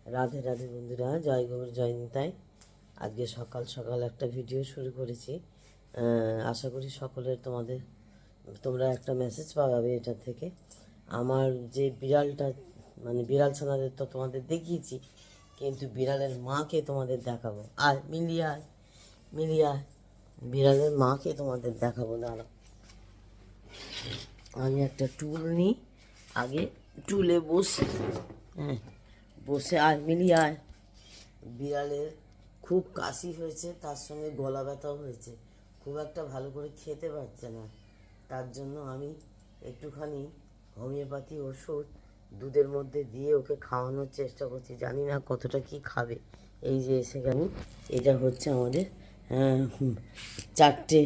রাধে রাধে বন্ধুরা, জয় গৌর জয় নিতাই। আজকে সকাল সকাল একটা ভিডিও শুরু করেছি। আশা করি সকলের তোমরা একটা মেসেজ পাবে এটা থেকে। আমার যে বিড়ালটা বিড়াল ছানাদের তো তোমাদের দেখিয়েছি, কিন্তু বিড়ালের মাকে তোমাদের দেখাবো। আর মিলিয়া বিড়ালের মাকে তোমাদের দেখাবো। দাঁড়াও, আমি একটা টুল নিই, আগে টুলে বসি। বসে আয়। বিড়ালের খুব কাশি হয়েছে, তার সঙ্গে গলা ব্যথাও হয়েছে, খুব একটা ভালো করে খেতে পারছে না। তার জন্য আমি একটুখানি হোমিওপ্যাথি ওষুধ দুধের মধ্যে দিয়ে ওকে খাওয়ানোর চেষ্টা করছি। জানি না কতটা কি খাবে। এই যে এসে গেল, এটা হচ্ছে আমাদের 4টে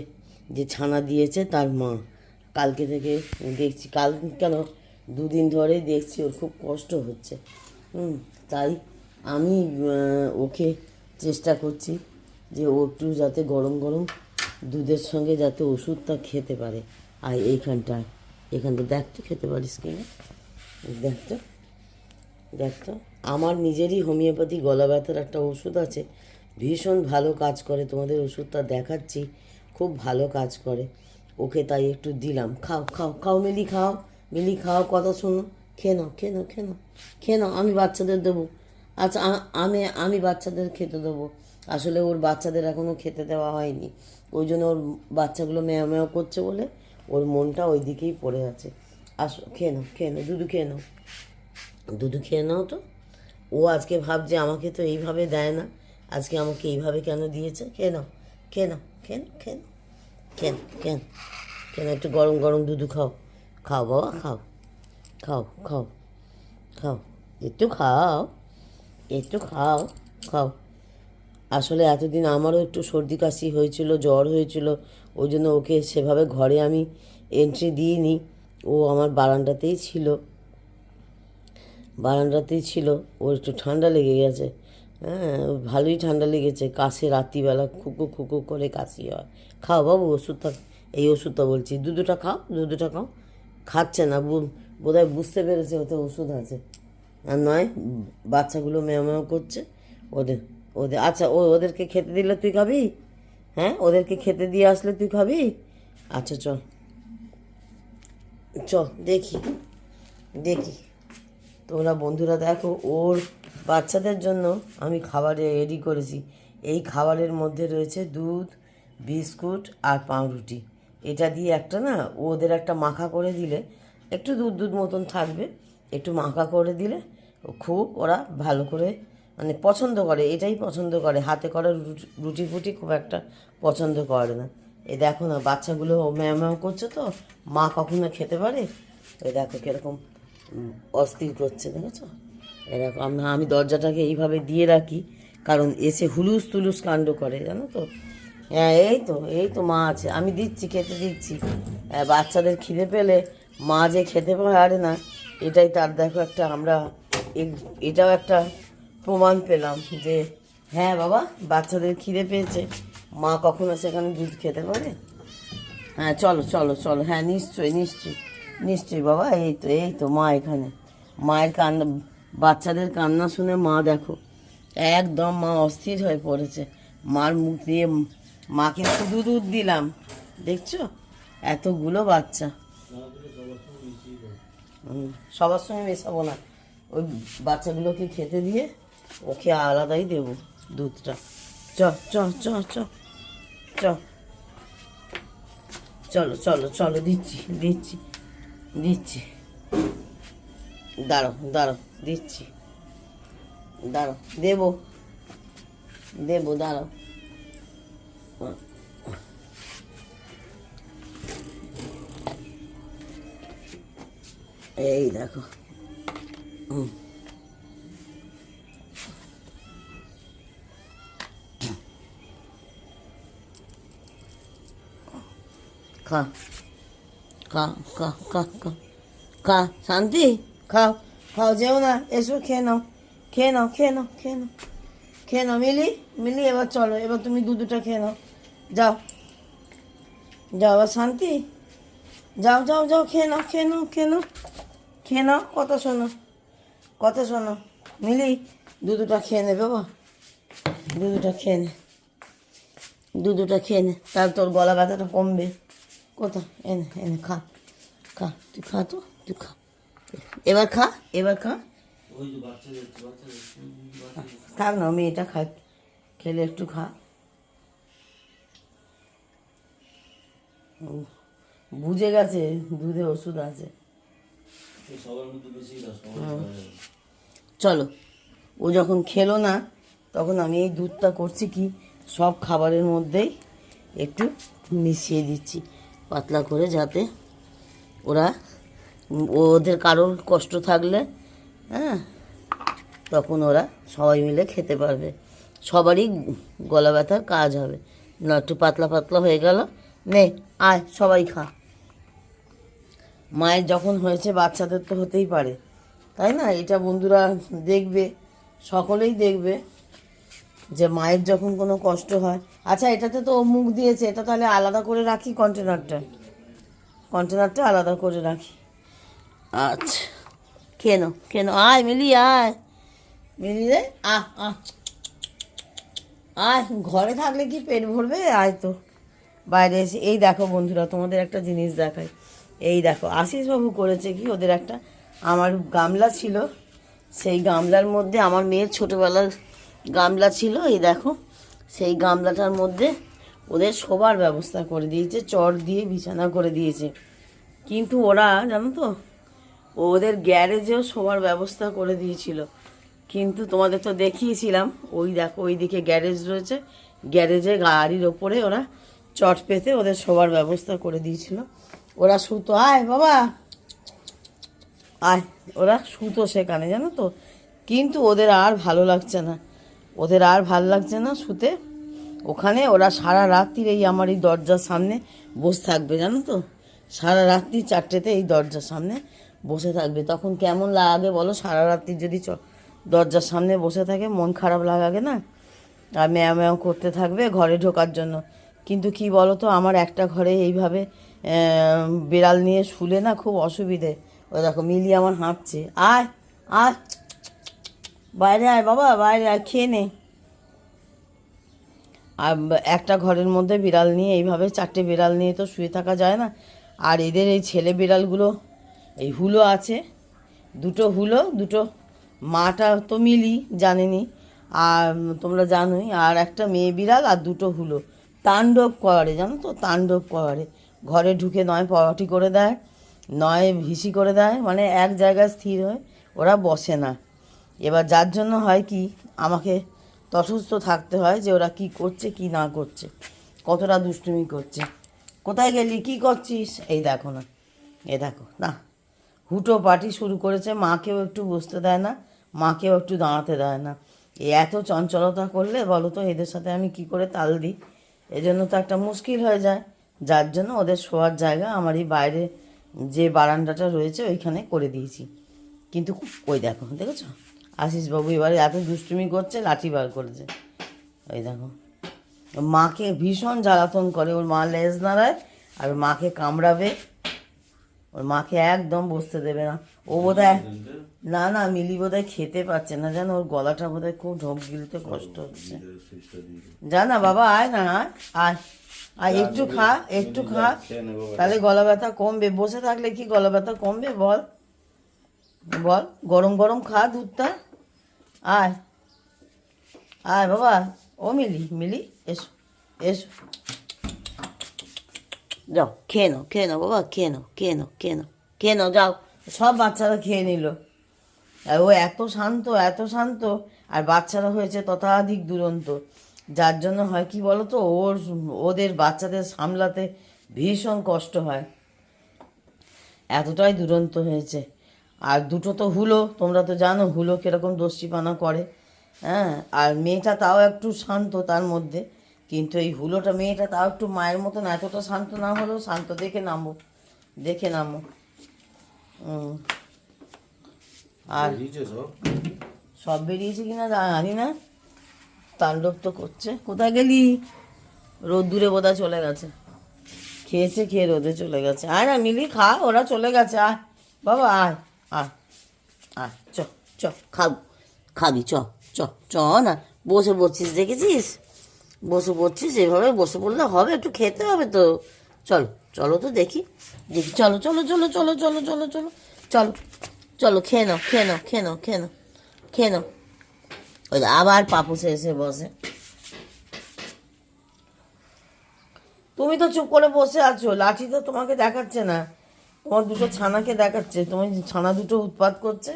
যে ছানা দিয়েছে তার মা। কালকে থেকে দেখছি, কাল কেন 2 দিন ধরেই দেখছি ওর খুব কষ্ট হচ্ছে। তাই আমি ওকে চেষ্টা করছি যে ও একটু যাতে গরম গরম দুধের সঙ্গে যাতে ওষুধটা খেতে পারে। আর এইখানটা দেখতো খেতে পারিস কিনা, দেখতো আমার নিজেরই হোমিওপ্যাথি গলা ব্যথার একটা ওষুধ আছে, ভীষণ ভালো কাজ করে। তোমাদের ওষুধটা দেখাচ্ছি, খুব ভালো কাজ করে। ওকে তাই একটু দিলাম। খাও মিলি খাও, কথা শোনো, খেয়ে নাও, আমি বাচ্চাদের দেবো। আচ্ছা, আমি বাচ্চাদের খেতে দেবো। আসলে ওর বাচ্চাদের এখনও খেতে দেওয়া হয়নি, ওই জন্য ওর বাচ্চাগুলো ম্যাও করছে বলে ওর মনটা ওই দিকেই পড়ে আছে। আসো, খেয়ে নাও, দুধু খেয়ে নাও তো। ও আজকে ভাবছে আমাকে তো এইভাবে দেয় না, আজকে আমাকে এইভাবে কেন দিয়েছে। খেয়ে নাও, একটু গরম গরম দুধু খাও বাবা, খাও, একটু খাও। আসলে এতদিন আমারও একটু সর্দি কাশি হয়েছিল, জ্বর হয়েছিল, ওই জন্য ওকে সেভাবে ঘরে আমি এন্ট্রি দিইনি। ও আমার বারান্দাতেই ছিল। ওর একটু ঠান্ডা লেগে গেছে। ভালোই ঠান্ডা লেগেছে, কাশি রাত্রিবেলা খুকু করে কাশি হয়। খাও বাবু, এই ওষুধটা বলছি, দুধটা খাও। খাচ্ছে না, বোধহয় বুঝতে পেরেছে ওতে ওষুধ আছে। আর নয়, বাচ্চাগুলো ম্যাও করছে। ওদের আচ্ছা, ওদেরকে খেতে দিলে তুই খাবি? ওদেরকে খেতে দিয়ে আসলে তুই খাবি? আচ্ছা চল দেখি তোমরা বন্ধুরা দেখো, ওর বাচ্চাদের জন্য আমি খাবার রেডি করেছি। এই খাবারের মধ্যে রয়েছে দুধ, বিস্কুট আর পাউরুটি। এটা দিয়ে ওদের একটা মাখা করে দিলে, একটু দুধ মতন থাকবে, একটু মাখা করে দিলে খুব ওরা ভালো করে পছন্দ করে। এটাই পছন্দ করে, হাতে করা রুটি ফুটি খুব একটা পছন্দ করে না। এই দেখো না, বাচ্চাগুলো ম্যাও করছে, তো মা কখনো খেতে পারে? এই দেখো কীরকম অস্থির করছে, দেখেছ? এরকম আমি দরজাটাকে এইভাবে দিয়ে রাখি, কারণ এসে হুলুস তুলুস কাণ্ড করে, জানো তো। এই তো মা আছে, আমি খেতে দিচ্ছি। বাচ্চাদের খিদে পেলে মা যে খেতে পারে না, এটাই তার দেখো এটাও একটা প্রমাণ পেলাম যে হ্যাঁ বাবা, বাচ্চাদের খিদে পেয়েছে, মা কখনো সেখানে দুধ খেতে পারে? চলো, হ্যাঁ নিশ্চয়ই বাবা। এই তো মা এখানে। মায়ের কান্না, বাচ্চাদের কান্না শুনে মা দেখো একদম মা অস্থির হয়ে পড়েছে। মার মুখ দিয়ে মাকে শুধু দুধ দিলাম, দেখছো? এতগুলো বাচ্চা, সবার সঙ্গে মেশাবো না, ওই বাচ্চাগুলোকে খেতে দিয়ে ওকে আলাদাই দেবো দুধটা। চলো দিচ্ছি। দাঁড়াও দিচ্ছি, দেবো দাঁড়াও। এই দেখো, খা শান্তি, খাও, যেও না, এসো খেয়ে নাও মিলি। এবার চলো, এবার তুমি দুধটা খেয়ে নাও, যাও এবার শান্তি, যাও খেয়ে নাও। কথা শোনো মিলি, দুধটা খেয়ে নে বাবা, দুধটা খেয়ে নে, দুধটা খেয়ে নে, তাহলে তোর গলা ব্যথাটা কমবে। কোথা এনে এনে খা, খা তুই খা, তো তুই খা, এবার খা, এবার খা। থাক না, মেয়েটা খা, খেলে একটু খা। বুঝে গেছে দুধে ওষুধ আছে। চলো, ও যখন খেলো না তখন আমি এই দুধটা করছি কি, সব খাবারের মধ্যেই একটু মিশিয়ে দিচ্ছি পাতলা করে, যাতে ওরা ওদের কারোর কষ্ট থাকলে হ্যাঁ তখন ওরা সবাই মিলে খেতে পারবে, সবারই গলা ব্যথার কাজ হবে না। একটু পাতলা পাতলা হয়ে গেল, নে আয় সবাই খা। মায়ের যখন হয়েছে বাচ্চাদের তো হতেই পারে, তাই না? এটা বন্ধুরা দেখবে, সকলেই দেখবে যে মায়ের যখন কোনো কষ্ট হয়। আচ্ছা, এটাতে তো ও মুখ দিয়েছে, এটা তাহলে আলাদা করে রাখি, কন্টেনারটা আলাদা করে রাখি। আচ্ছা, কেন কেন, আয় মিলি, আয় মিলি রে, আহ আহ আয়, ঘরে থাকলে কি পেট ভরবে? আয় তো বাইরে এসে। এই দেখো বন্ধুরা, তোমাদের একটা জিনিস দেখাই। এই দেখো আশিসবাবু করেছে কি, ওদের একটা আমার গামলা ছিল, সেই গামলার মধ্যে আমার মেয়ের ছোটোবেলার গামলা ছিল, এই দেখো সেই গামলাটার মধ্যে ওদের শোবার ব্যবস্থা করে দিয়েছে, চট দিয়ে বিছানা করে দিয়েছে। কিন্তু ওরা জানো তো, ওদের গ্যারেজেও শোবার ব্যবস্থা করে দিয়েছিল, কিন্তু তোমাদের তো দেখিয়েছিলাম, ওই দেখো ওই দিকে গ্যারেজ রয়েছে, গ্যারেজে গাড়ির ওপরে ওরা চট পেতে ওদের শোবার ব্যবস্থা করে দিয়েছিল। ওরা শুতো, আয় বাবা আয়, ওরা শুতো সেখানে জানো তো। কিন্তু ওদের আর ভালো লাগছে না, ওদের আর ভালো লাগছে না শুতে ওখানে। ওরা সারা রাত্রির এই আমার এই দরজার সামনে বসে থাকবে জানো তো, সারা রাত্রি 4টেতে এই দরজার সামনে বসে থাকবে। তখন কেমন লাগে বলো, সারা রাত্রি যদি দরজার সামনে বসে থাকে, মন খারাপ লাগে না? আর ম্যাও ম্যাও করতে থাকবে ঘরে ঢোকার জন্য। কিন্তু কি বলো তো, আমার একটা ঘরে এইভাবে বিড়াল নিয়ে শুলে না খুব অসুবিধে। ওই দেখো মিলি আমার হাঁটছে, আয় আয় বাইরে আয় বাবা, বাইরে আয়, খেয়ে নে। আর একটা ঘরের মধ্যে বিড়াল নিয়ে এইভাবে 4টে বিড়াল নিয়ে তো শুয়ে থাকা যায় না। আর এদের এই ছেলে বিড়ালগুলো, এই হুলো আছে, 2টো হুলো, 2টো, মাটা তো মিলি জানেনি, আর তোমরা জানোই, আর একটা মেয়ে বিড়াল আর 2টো হুলো তাণ্ডব করে জানো তো, তাণ্ডব করে। ঘরে ঢুকে নয় পরটি করে দেয়, নয় ভিসি করে দেয়, মানে এক জায়গায় স্থির হয়ে ওরা বসে না। এবার যার জন্য হয় কি, আমাকে তটস্থ থাকতে হয় যে ওরা কি করছে কি না করছে, কতটা দুষ্টুমি করছে। কোথায় গেলি, কি করছিস? এই দেখো না, এ দেখো না, হুটো পাটি শুরু করেছে, মাকেও একটু বসতে দেয় না, মাকেও একটু দাঁড়াতে দেয় না। এত চঞ্চলতা করলে বলো তো এদের সাথে আমি কি করে তাল দিই? এজন্য তো একটা মুশকিল হয়ে যায়। যার জন্য ওদের শোয়ার জায়গা আমার এই বাইরে যে বারান্দাটা রয়েছে ওইখানে করে দিয়েছি। কিন্তু ওই দেখো, দেখেছো আশিসবাবু এবারে এত দুষ্টুমি করছে, লাঠি বার করেছে। ওই দেখো, মাকে ভীষণ জ্বালাতন করে, ওর মা লেজ নাড়ায় আর মাকে কামড়াবে, ওর মাকে একদম বসতে দেবে না। ও বোধহয়, না না মিলি বোধহয় খেতে পাচ্ছে না, জানো ওর গলাটা বোধহয় খুব ঢোক গিলতে কষ্ট হচ্ছে। যা না বাবা, আয় না, আয় আয় আয়, একটু খা, একটু খা, তাহলে গলা ব্যথা কমবে। বসে থাকলে কি গলা ব্যথা কমবে বল, বল? গরম গরম খা দুধটা, আয় আয় বাবা। ও মিলি, মিলি এসো এসো, যাও খেয়ে নাও, খেয়ে নাও বাবা, খেয়ে নাও, খেয়ে নাও, খেয়ে নাও, খেয়ে নাও, যাও। সব বাচ্চারা খেয়ে নিল, আর ও এত শান্ত, এত শান্ত, আর বাচ্চারা হয়েছে ততাধিক দুরন্ত। যার জন্য হয় কি বলো তো, ওদের বাচ্চাদের সামলাতে ভীষণ কষ্ট হয়, এতটাই দুরন্ত হয়েছে। আর 2টো তো হুলো, তোমরা তো জানো হুলো কীরকম দস্যিপানা করে, হ্যাঁ। আর মেয়েটা তাও একটু শান্ত তার মধ্যে, কিন্তু এই হুলোটা মেয়েটা তাও একটু মায়ের মতন এতটা শান্ত না হলেও শান্ত। দেখে নামো, দেখে নামো। আর সব বেরিয়েছে কিনা জানি না, তাণ্ডব তো করছে। কোথায় গেলি? রোদ্দুরে বোধহয় চলে গেছে, খেয়েছে, খেয়ে রোদে চলে গেছে। আয় না মিলি, খা, ওরা চলে গেছে, আয় বাবা, আয় আয় আয়, চ চ, খাবি চ চ, চ চ না, বসে পড়ছিস দেখেছিস, বসে পড়ছিস, এভাবে বসে পড়লে হবে, একটু খেতে হবে তো। চলো চলো তো দেখি দেখি, চলো চলো চলো চলো চলো চলো চলো চলো চলো, খেয়ে নাও খেয়ে নাও খেয়ে নাও খেয়ে নাও খেয়ে নাও। ওই আবার পাপুসে এসে বসে। তুমি তো চুপ করে বসে আছো, লাঠি তো তোমাকে দেখাচ্ছে না, তোমার দুটো ছানাকে দেখাচ্ছে, তোমার ছানা দুটো উৎপাত করছে,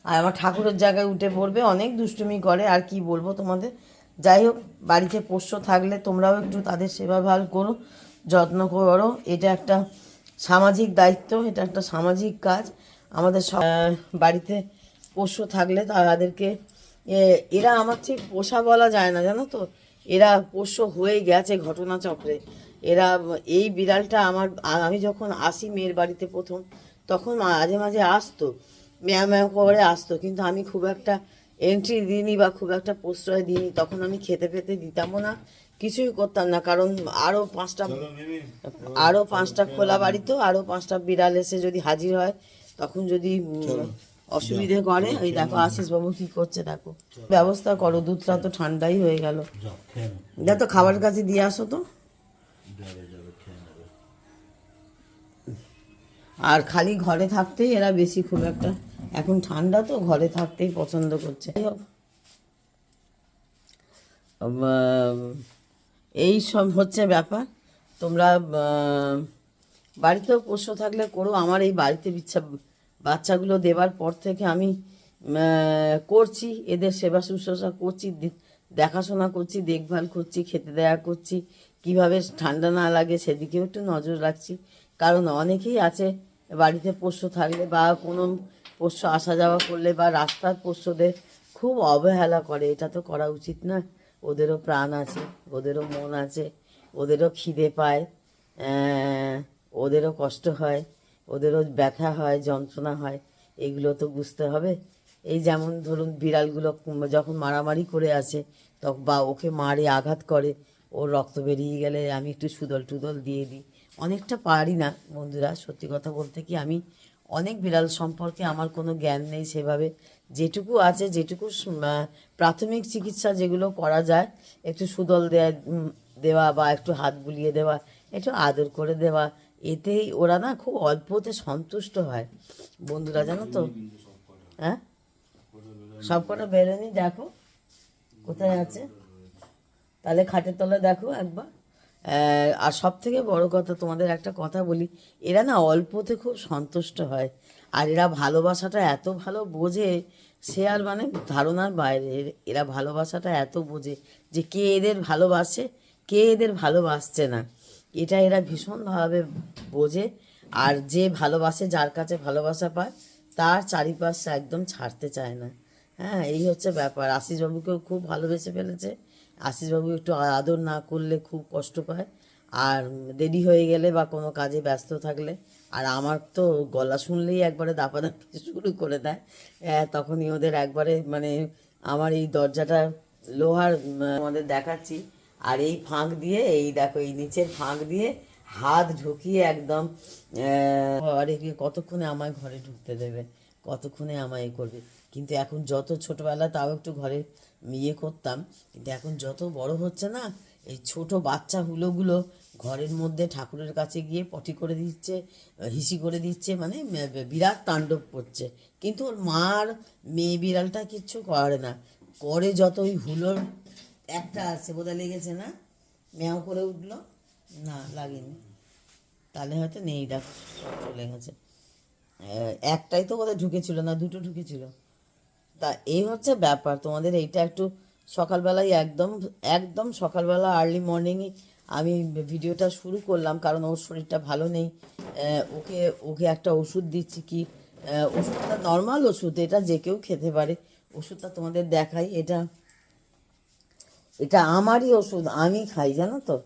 আর আমার ঠাকুরের জায়গায় উঠে পড়বে, অনেক দুষ্টুমি করে, আর কি বলবো তোমাদের। যাই হোক, বাড়িতে পোষ্য থাকলে তোমরাও একটু তাদের সেবা ভালো করো, যত্ন করো, এটা একটা সামাজিক দায়িত্ব, এটা একটা সামাজিক কাজ আমাদের সব। বাড়িতে পোষ্য থাকলে তাদেরকে এরা আমার ঠিক পোষা বলা যায় না, জানো তো, এরা পোষ্য হয়ে গেছে ঘটনাচক্রে। এরা এই বিড়ালটা আমি যখন আসি মেয়ের বাড়িতে প্রথম, তখন মাঝে মাঝে আসতো, ম্যাও ম্যাও করে আসতো, কিন্তু আমি খুব একটা এন্ট্রি দিইনি বা খুব একটা প্রশ্রয় দিইনি, তখন আমি খেতে পেতে দিতামও না, কিছুই করতাম না, কারণ আরও পাঁচটা খোলা বাড়ি তো, আরও 5টা বিড়াল এসে যদি হাজির হয়, তখন যদি অসুবিধে করে। ওই দেখো আশিস বাবু কি করছে দেখো, ব্যবস্থা করো, দুধটা তো ঠান্ডাই হয়ে গেল, যা তো খাবার কাছে দিয়ে আসো তো। আর খালি ঘরে থাকতেই এরা বেশি, খুব একটা এখন ঠান্ডা তো, ঘরে থাকতেই পছন্দ করছে। এই সব হচ্ছে ব্যাপার। তোমরা বাড়িতেও পোষ্য থাকলে করো। আমার এই বাড়িতে বাচ্চাগুলো দেবার পর থেকে আমি করছি, এদের সেবা শুশ্রূষা করছি, দেখাশোনা করছি, দেখভাল করছি, খেতে দেয়া করছি, কিভাবে ঠান্ডা না লাগে সেদিকেও একটু নজর রাখছি। কারণ অনেকেই আছে বাড়িতে পোষ্য থাকলে বা কোনো পোষ্য আসা যাওয়া করলে বা রাস্তার পোষ্যদের খুব অবহেলা করে, এটা তো করা উচিত না। ওদেরও প্রাণ আছে, ওদেরও মন আছে, ওদেরও খিদে পায়, ওদেরও কষ্ট হয়, ওদেরও ব্যথা হয়, যন্ত্রণা হয়, এগুলো তো বুঝতে হবে। এই যেমন ধরুন বিড়ালগুলো যখন মারামারি করে আসে, তখন বা ওকে মারে আঘাত করে, ওর রক্ত বেরিয়ে গেলে আমি একটু সুদল টুদল দিয়ে দিই। অনেকটা পারি না বন্ধুরা, সত্যি কথা বলতে কি, আমি অনেক বিড়াল সম্পর্কে আমার কোনো জ্ঞান নেই সেভাবে, যেটুকু আছে, যেটুকু প্রাথমিক চিকিৎসা যেগুলো করা যায়, একটু সুদল দেওয়া বা একটু হাত বুলিয়ে দেওয়া, একটু আদর করে দেওয়া, এতেই ওরা না খুব অল্পতে সন্তুষ্ট হয় বন্ধুরা, জানো তো। হ্যাঁ, সব কটা বেরোনি, দেখো কোথায় আছে, তাহলে খাটের তলায় দেখো একবার। আর সব থেকে বড় কথা, তোমাদের একটা কথা বলি, এরা না অল্পতে খুব সন্তুষ্ট হয়, আর এরা ভালোবাসাটা এত ভালো বোঝে, সে আর মানে ধারণার বাইরে। এরা ভালোবাসাটা এত বোঝে যে কে এদের ভালোবাসে, কে এদের ভালোবাসছে না, এটা এরা ভীষণভাবে বোঝে। আর যে ভালোবাসে, যার কাছে ভালোবাসা পায়, তার চারিপাশে একদম ছাড়তে চায় না। হ্যাঁ, এই হচ্ছে ব্যাপার। আশিসবাবুকেও খুব ভালোবেসে ফেলেছে। আশিসবাবু একটু আদর না করলে খুব কষ্ট পায়, আর দেরি হয়ে গেলে বা কোনো কাজে ব্যস্ত থাকলে, আর আমার তো গলা শুনলেই একবারে দাপাদাপি শুরু করে দেয়। তখনই ওদের একবারে মানে আমার এই দরজাটা লোহার, আমাদের দেখাচ্ছি, আর এই ফাঁক দিয়ে, এই দেখো এই নিচের ফাঁক দিয়ে হাত ঢুকিয়ে একদম আরে কতক্ষণে আমায় ঘরে ঢুকতে দেবে, কতক্ষণে আমায় করবে। কিন্তু এখন যত ছোটবেলা তাও একটু ঘরে ইয়ে করতাম, কিন্তু এখন যত বড় হচ্ছে না, এই ছোট বাচ্চা হুলোগুলো ঘরের মধ্যে ঠাকুরের কাছে গিয়ে পটি করে দিচ্ছে, হিসি করে দিচ্ছে, মানে বিরাট তাণ্ডব করছে। কিন্তু ওর মার মেয়ে বিড়ালটা কিচ্ছু করে না, করে যত ওই হুলোর একটা আছে, বোধহয় লেগেছে না, ম্যাও করে উঠলো, না লাগেনি, তাহলে হয়তো নেই, দেখো সব চলে গেছে। একটাই তো বোধহয় ঢুকেছিল, না দুটো ঢুকেছিল। তা এই হচ্ছে ব্যাপার তোমাদের, এইটা একটু সকালবেলায় একদম একদম সকালবেলা আর্লি মর্নিংয়ে আমি ভিডিওটা শুরু করলাম, কারণ ওর শরীরটা ভালো নেই। ওকে ওকে একটা ওষুধ দিচ্ছি, কি ওষুধটা নর্মাল ওষুধ, এটা যে কেউ খেতে পারে। ওষুধটা তোমাদের দেখাই, এটা এটা আমারই ওষুধ, আমি খাই, জানো তো।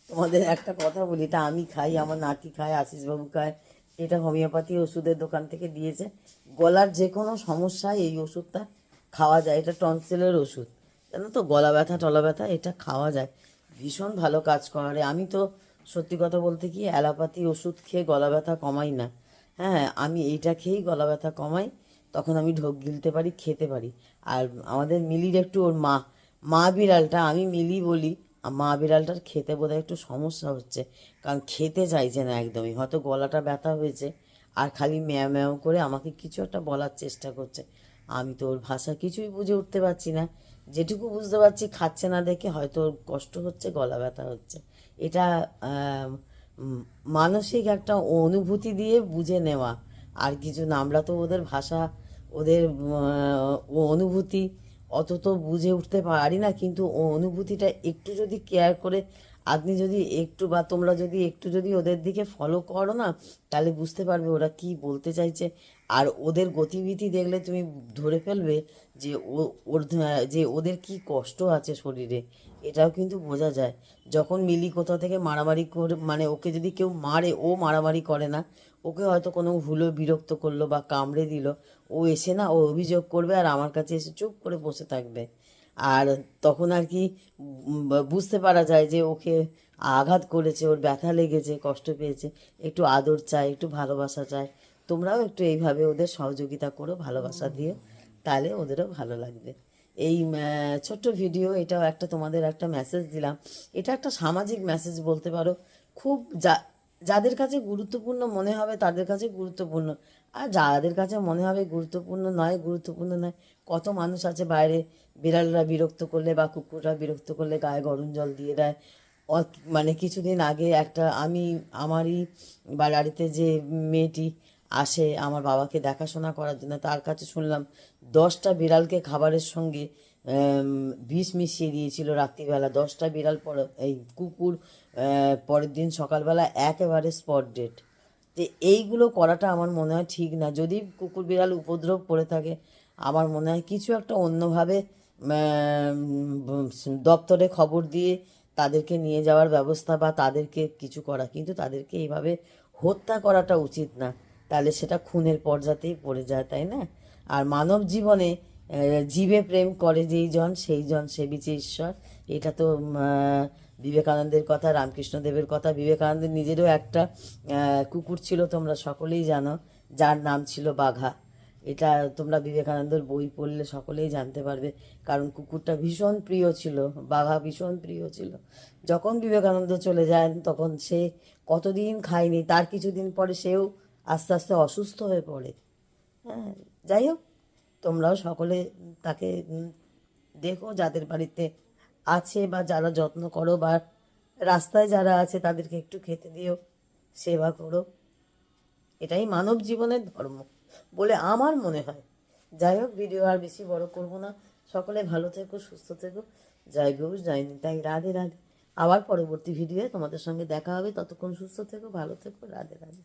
তোমাদের একটা কথা বলি, এটা আমি খাই, আমার নাতি খায়, আশিসবাবু খায়। এটা হোমিওপ্যাথি ওষুধের দোকান থেকে দিয়েছে। গলার যে কোনো সমস্যায় এই ওষুধটা খাওয়া যায়, এটা টনসিলের ওষুধ, জানো তো, গলা ব্যথা টলা ব্যথা এটা খাওয়া যায়, ভীষণ ভালো কাজ করে। আমি তো সত্যি কথা বলতে কি, অ্যালোপ্যাথি ওষুধ খেয়ে গলা ব্যথা কমাই না। হ্যাঁ, আমি এইটা খেয়েই গলা ব্যথা কমাই। তখন আমি ঢোক গিলতে পারি, খেতে পারি। আর আমাদের মিলির একটু ওর মা বিড়ালটা, আমি মিলি বলি, আর মা বিড়ালটার খেতে বোধহয় একটু সমস্যা হচ্ছে, কারণ খেতে চাইছে না একদমই, হয়তো গলাটা ব্যথা হয়েছে আর খালি ম্যাও ম্যাও করে আমাকে কিছু একটা বলার চেষ্টা করছে। আমি তো ওর ভাষা কিছুই বুঝে উঠতে পারছি না, যেটুকু বুঝতে পারছি খাচ্ছে না দেখে হয়তো ওর কষ্ট হচ্ছে, গলা ব্যথা হচ্ছে। এটা মানসিক একটা অনুভূতি দিয়ে বুঝে নেওয়া, আর কিছু না। আমরা তো ওদের ভাষা, ওদের অনুভূতি অত তো বুঝে উঠতে পারি না, কিন্তু ও অনুভূতিটা একটু যদি কেয়ার করে আপনি যদি একটু, বা তোমরা যদি একটু যদি ওদের দিকে ফলো করো না, তাহলে বুঝতে পারবে ওরা কি বলতে চাইছে। আর ওদের গতিবিধি দেখলে তুমি ধরে ফেলবে যে যে ওদের কি কষ্ট আছে শরীরে, এটাও কিন্তু বোঝা যায়। যখন মিলি কোথা থেকে মারামারি করে, মানে ওকে যদি কেউ মারে, ও মারামারি করে না, ওকে হয়তো কোনো ভুলো বিরক্ত করলো বা কামড়ে দিল, ও এসে না ও অভিযোগ করবে আর আমার কাছে এসে চুপ করে বসে থাকবে। আর তখন আর কি বুঝতে পারা যায় যে ওকে আঘাত করেছে, ওর ব্যথা লেগেছে, কষ্ট পেয়েছে, একটু আদর চায়, একটু ভালোবাসা চায়। তোমরাও একটু এইভাবে ওদের সহযোগিতা করো, ভালোবাসা দিও, তাহলে ওদেরও ভালো লাগবে। এই ছোট্ট ভিডিও, এটাও একটা তোমাদের একটা মেসেজ দিলাম। এটা একটা সামাজিক মেসেজ বলতে পারো। খুব যাদের কাছে গুরুত্বপূর্ণ মনে হবে তাদের কাছে গুরুত্বপূর্ণ, আর যাদের কাছে মনে হবে গুরুত্বপূর্ণ নয়, কত মানুষ আছে বাইরে, বিড়ালরা বিরক্ত করলে বা কুকুররা বিরক্ত করলে গায়ে গরম জল দিয়ে দেয়। মানে কিছুদিন আগে একটা আমারই বাড়িতে যে মেয়েটি আসে আমার বাবাকে দেখাশোনা করার জন্য, তার কাছে শুনলাম 10টা বিড়ালকে খাবারের সঙ্গে বিষ মিশিয়ে দিয়েছিল রাত্রিবেলা। 10টা বিড়াল এই কুকুর পরের দিন সকালবেলা একেবারে স্পট ডেড। যে এইগুলো করাটা আমার মনে হয় ঠিক না। যদি কুকুর বিড়াল উপদ্রব করে থাকে, আমার মনে হয় কিছু একটা অন্যভাবে দপ্তরে খবর দিয়ে তাদেরকে নিয়ে যাওয়ার ব্যবস্থা বা তাদেরকে কিছু করা, কিন্তু তাদেরকে এইভাবে হত্যা করাটা উচিত না, তাহলে সেটা খুনের পর্যাতেই পড়ে যায়, তাই না? আর মানব জীবনে জীবে প্রেম করে যেই জন সেই জন সেবিছে ঈশ্বর, এটা তো বিবেকানন্দের কথা, রামকৃষ্ণদেবের কথা। বিবেকানন্দের নিজেরও একটা কুকুর ছিল, তোমরা সকলেই জানো, যার নাম ছিল বাঘা। এটা তোমরা বিবেকানন্দের বই পড়লে সকলেই জানতে পারবে, কারণ কুকুরটা ভীষণ প্রিয় ছিল, বাঘা ভীষণ প্রিয় ছিল। যখন বিবেকানন্দ চলে যান তখন সে কতদিন খায়নি, তার কিছুদিন পরে সেও আস্তে আস্তে অসুস্থ হয়ে পড়ে। হ্যাঁ, যাই হোক, তোমরাও সকলে তাকে দেখো, যাদের বাড়িতে আছে বা যারা যত্ন করো, বা রাস্তায় যারা আছে তাদেরকে একটু খেতে দিও, সেবা করো। এটাই মানব জীবনের ধর্ম বলে আমার মনে হয়। যাই হোক, ভিডিও আর বেশি বড় করব না। সকলে ভালো থেকো, সুস্থ থেকো। জয় গৌর, জয় নিতাই, রাধে রাধে। আবার পরবর্তী ভিডিওয়ে তোমাদের সঙ্গে দেখা হবে। ততক্ষণ সুস্থ থেকো, ভালো থেকো, রাধে রাধে।